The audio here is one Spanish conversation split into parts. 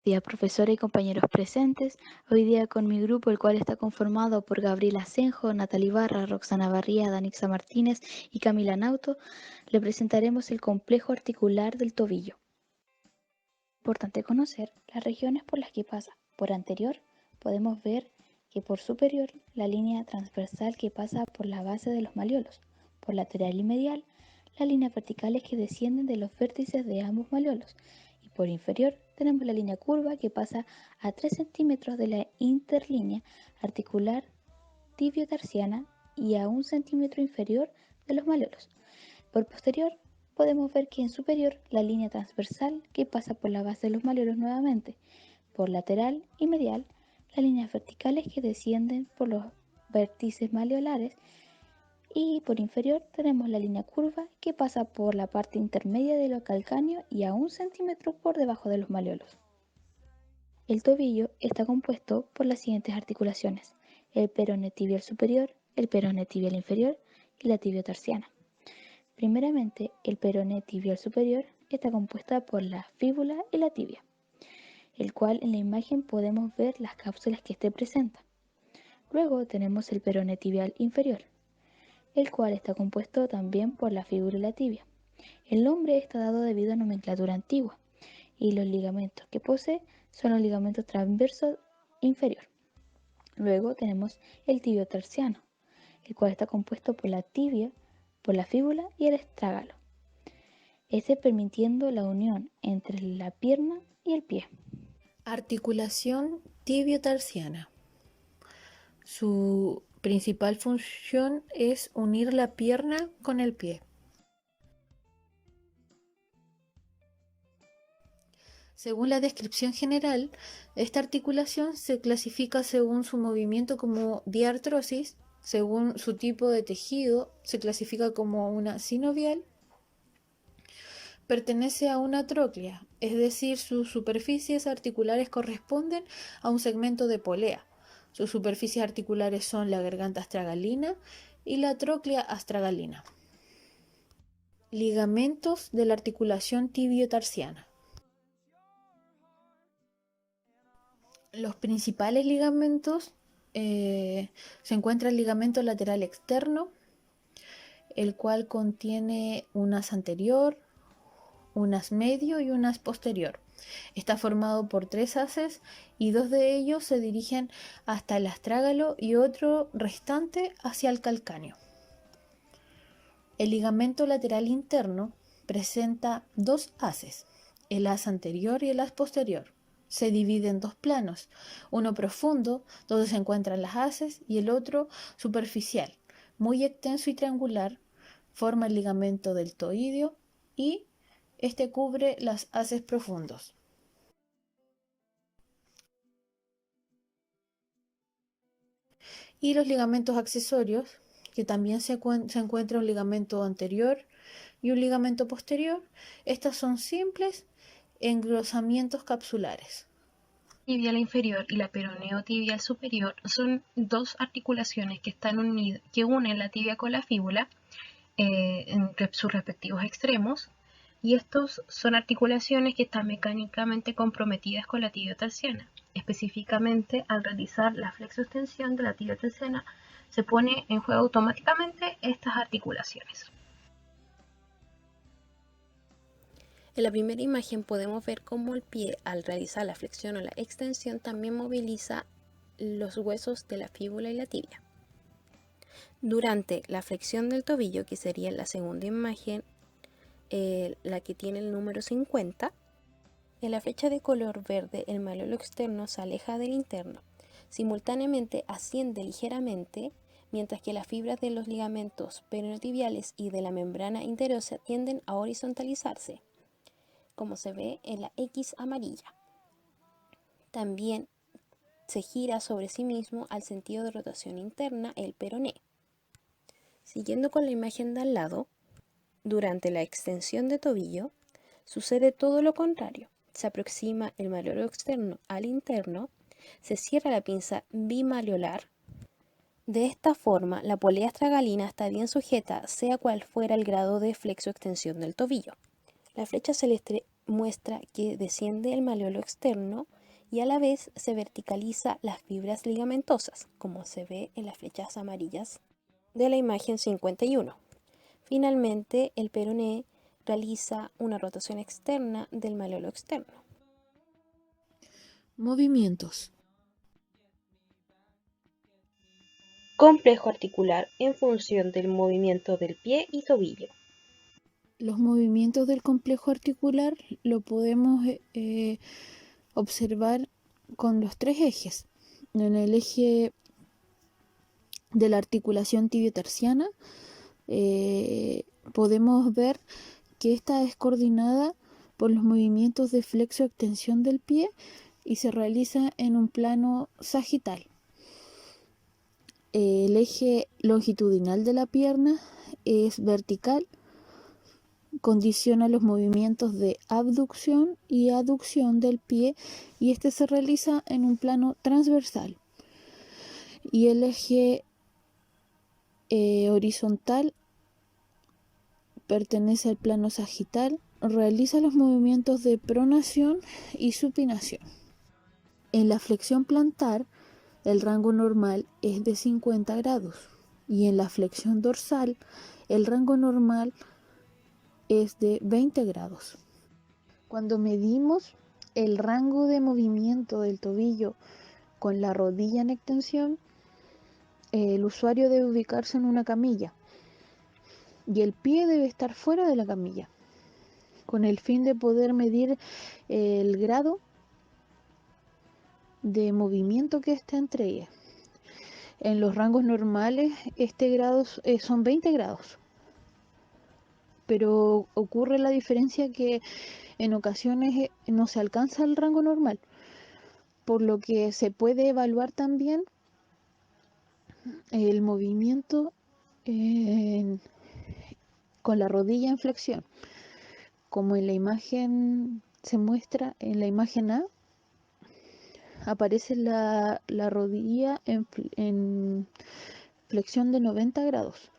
Días, profesora y compañeros presentes. Hoy día con mi grupo, el cual está conformado por Gabriela Asenjo, Natalie Barra, Roxana Barría, Danixa Martínez y Camila Nauto, le presentaremos el complejo articular del tobillo. Importante conocer las regiones por las que pasa. Por anterior, podemos ver que por superior, la línea transversal que pasa por la base de los malleolos. Por lateral y medial, las líneas verticales que descienden de los vértices de ambos malleolos. Y por inferior, tenemos la línea curva que pasa a 3 centímetros de la interlínea articular tibio-tarsiana y a 1 centímetro inferior de los malleolos. Por posterior, podemos ver que en superior la línea transversal que pasa por la base de los malleolos nuevamente. Por lateral y medial, las líneas verticales que descienden por los vértices malleolares. Y por inferior tenemos la línea curva que pasa por la parte intermedia de lo calcáneo y a 1 centímetro por debajo de los malleolos. El tobillo está compuesto por las siguientes articulaciones: el peroné tibial superior, el peroné tibial inferior y la tibio-tarsiana. Primeramente, el peroné tibial superior está compuesta por la fíbula y la tibia, el cual en la imagen podemos ver las cápsulas que este presenta. Luego tenemos el peroné tibial inferior, el cual está compuesto también por la fíbula y la tibia. El nombre está dado debido a nomenclatura antigua, y los ligamentos que posee son los ligamentos transverso inferior. Luego tenemos el tibio tarsiano, el cual está compuesto por la tibia, por la fíbula y el estrágalo, ese permitiendo la unión entre la pierna y el pie. Articulación tibio-tarsiana. Su principal función es unir la pierna con el pie. Según la descripción general, esta articulación se clasifica según su movimiento como diartrosis, según su tipo de tejido se clasifica como una sinovial. Pertenece a una tróclea, es decir, sus superficies articulares corresponden a un segmento de polea. Sus superficies articulares son la garganta astragalina y la tróclea astragalina. Ligamentos de la articulación tibio-tarsiana. Los principales ligamentos se encuentra el ligamento lateral externo, el cual contiene un as anterior, un as medio y un as posterior. Está formado por 3 haces y 2 de ellos se dirigen hasta el astrágalo y otro restante hacia el calcáneo. El ligamento lateral interno presenta 2 haces, el as anterior y el as posterior. Se divide en 2 planos, uno profundo, donde se encuentran las haces, y el otro superficial, muy extenso y triangular, forma el ligamento deltoideo y este cubre las haces profundos. Y los ligamentos accesorios, que también se encuentra un ligamento anterior y un ligamento posterior. Estas son simples engrosamientos capsulares. Tibial inferior y la peroneo tibial superior son dos articulaciones que que unen la tibia con la fíbula en sus respectivos extremos, y estos son articulaciones que están mecánicamente comprometidas con la tibio-tarsiana. Específicamente, al realizar la flexoextensión de la tibio-tarsiana, se pone en juego automáticamente estas articulaciones. En la primera imagen podemos ver cómo el pie, al realizar la flexión o la extensión, también moviliza los huesos de la fíbula y la tibia. Durante la flexión del tobillo, que sería la segunda imagen, la que tiene el número 50, en la flecha de color verde el malleolo externo se aleja del interno. Simultáneamente asciende ligeramente, mientras que las fibras de los ligamentos peronotibiales y de la membrana interosa tienden a horizontalizarse, como se ve en la X amarilla. También se gira sobre sí mismo al sentido de rotación interna el peroné. Siguiendo con la imagen de al lado, durante la extensión de tobillo, sucede todo lo contrario. Se aproxima el malleolo externo al interno, se cierra la pinza bimalleolar. De esta forma, la polea astragalina está bien sujeta, sea cual fuera el grado de flexoextensión del tobillo. La flecha celeste muestra que desciende el malleolo externo y a la vez se verticaliza las fibras ligamentosas, como se ve en las flechas amarillas de la imagen 51. Finalmente, el peroné realiza una rotación externa del malleolo externo. Movimientos. Complejo articular en función del movimiento del pie y tobillo. Los movimientos del complejo articular lo podemos observar con los tres ejes. En el eje de la articulación tibiotarsiana podemos ver que esta es coordinada por los movimientos de flexo-extensión del pie y se realiza en un plano sagital. El eje longitudinal de la pierna es vertical, condiciona los movimientos de abducción y aducción del pie y este se realiza en un plano transversal. Y el eje horizontal pertenece al plano sagital, realiza los movimientos de pronación y supinación. En la flexión plantar, el rango normal es de 50 grados y en la flexión dorsal, el rango normal es de 20 grados. Cuando medimos el rango de movimiento del tobillo con la rodilla en extensión, el usuario debe ubicarse en una camilla y el pie debe estar fuera de la camilla, con el fin de poder medir el grado de movimiento que está entre ellas. En los rangos normales este grado son 20 grados, pero ocurre la diferencia que en ocasiones no se alcanza el rango normal, por lo que se puede evaluar también el movimiento con la rodilla en flexión, como en la imagen se muestra en la imagen A. Aparece la rodilla en flexión de 90 grados.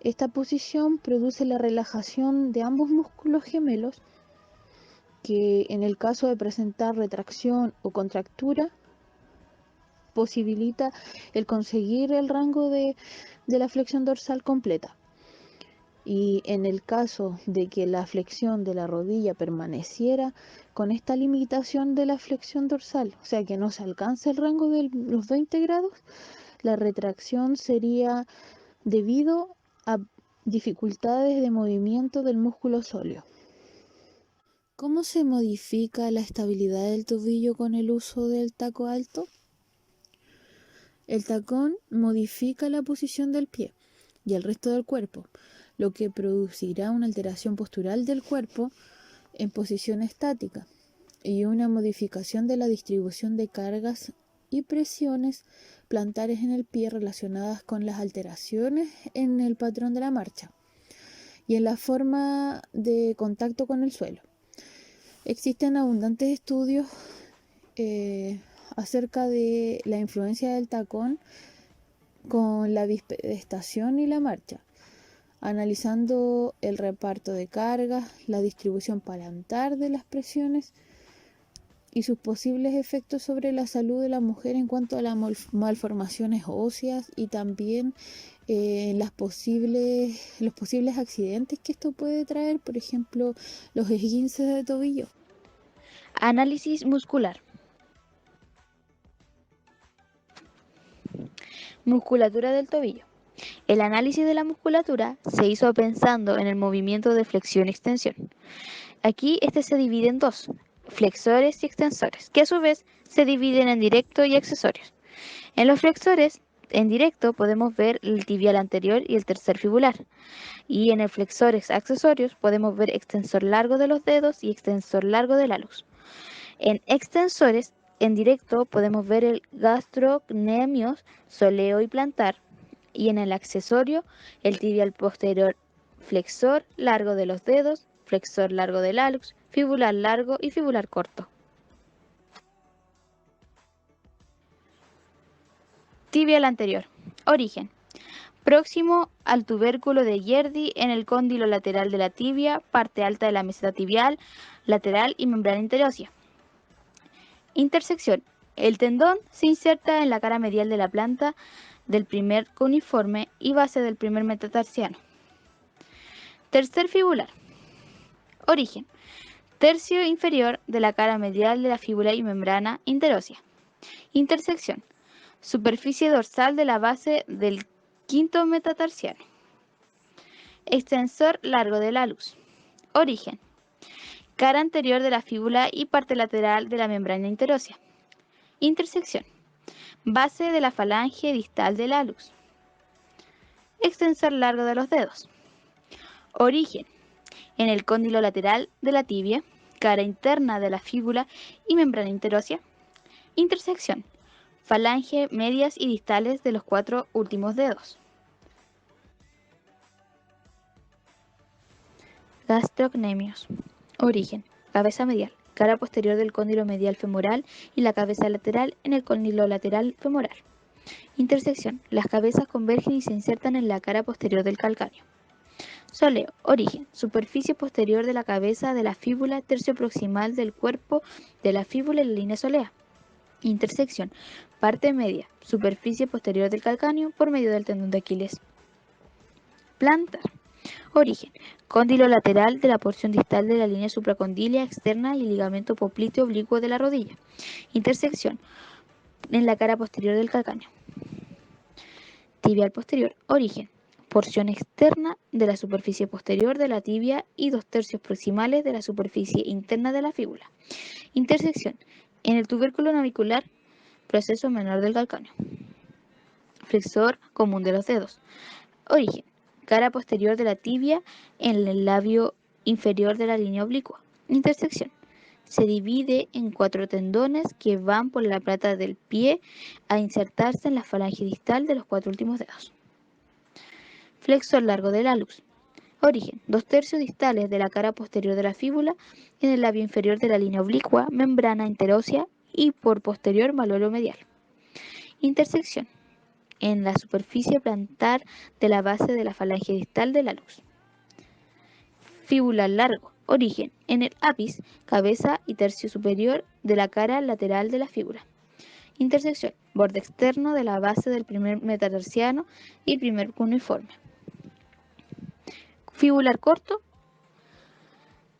Esta posición produce la relajación de ambos músculos gemelos, que en el caso de presentar retracción o contractura, posibilita el conseguir el rango de la flexión dorsal completa. Y en el caso de que la flexión de la rodilla permaneciera con esta limitación de la flexión dorsal, o sea que no se alcanza el rango de los 20 grados, la retracción sería debido a dificultades de movimiento del músculo sóleo. ¿Cómo se modifica la estabilidad del tobillo con el uso del taco alto? El tacón modifica la posición del pie y el resto del cuerpo, lo que producirá una alteración postural del cuerpo en posición estática y una modificación de la distribución de cargas y presiones plantares en el pie relacionadas con las alteraciones en el patrón de la marcha y en la forma de contacto con el suelo. Existen abundantes estudios acerca de la influencia del tacón con la bipedestación y la marcha, analizando el reparto de cargas, la distribución palantar de las presiones y sus posibles efectos sobre la salud de la mujer en cuanto a las malformaciones óseas y también los posibles accidentes que esto puede traer, por ejemplo, los esguinces de tobillo. Análisis muscular. Musculatura del tobillo. El análisis de la musculatura se hizo pensando en el movimiento de flexión-extensión. Aquí este se divide en dos, flexores y extensores, que a su vez se dividen en directo y accesorios. En los flexores, en directo, podemos ver el tibial anterior y el tercer fibular. Y en el flexores accesorios podemos ver extensor largo de los dedos y extensor largo del hallux. En extensores, en directo, podemos ver el gastrocnemios, soleo y plantar. Y en el accesorio, el tibial posterior flexor largo de los dedos, flexor largo del hallux, fibular largo y fibular corto. Tibial anterior. Origen. próximo al tubérculo de Gerdy en el cóndilo lateral de la tibia, parte alta de la meseta tibial, lateral y membrana interósea. Intersección. El tendón se inserta en la cara medial de la planta del primer cuneiforme y base del primer metatarsiano. Tercer fibular. Origen. Tercio inferior de la cara medial de la fíbula y membrana interósea. Intersección. Superficie dorsal de la base del quinto metatarsiano. Extensor largo del alus. Origen. Cara anterior de la fíbula y parte lateral de la membrana interósea. Intersección. Base de la falange distal del alus. Extensor largo de los dedos. Origen. En el cóndilo lateral de la tibia, cara interna de la fíbula y membrana interósea. Intersección. Falange medias y distales de los 4 últimos dedos. Gastrocnemios. Origen. Cabeza medial. Cara posterior del cóndilo medial femoral y la cabeza lateral en el cóndilo lateral femoral. Intersección. Las cabezas convergen y se insertan en la cara posterior del calcáneo. Sóleo. Origen. Superficie posterior de la cabeza de la fíbula, tercio proximal del cuerpo de la fíbula y la línea sólea. Intersección. Parte media. Superficie posterior del calcáneo por medio del tendón de Aquiles. Plantar. Origen. Cóndilo lateral de la porción distal de la línea supracondilia externa y ligamento popliteo oblicuo de la rodilla. Intersección. En la cara posterior del calcáneo. Tibial posterior. Origen. Porción externa de la superficie posterior de la tibia y 2/3 proximales de la superficie interna de la fíbula. Intersección. En el tubérculo navicular, proceso menor del calcáneo. Flexor común de los dedos. Origen. Cara posterior de la tibia en el labio inferior de la línea oblicua. Intersección. Se divide en 4 tendones que van por la plata del pie a insertarse en la falange distal de los 4 últimos dedos. Flexor largo del alus. Origen. 2/3 distales de la cara posterior de la fíbula en el labio inferior de la línea oblicua, membrana interósea y por posterior malolo medial. Intersección. En la superficie plantar de la base de la falange distal del alus. Fibular largo. Origen. En el ápice, cabeza y tercio superior de la cara lateral de la fíbula. Intersección. Borde externo de la base del primer metatarsiano y primer cuneiforme. Fibular corto.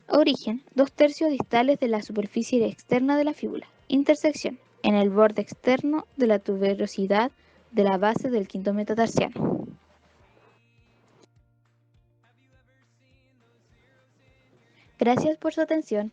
Origen. 2/3 distales de la superficie externa de la fíbula. Intersección. En el borde externo de la tuberosidad de la base del quinto metatarsiano. Gracias por su atención.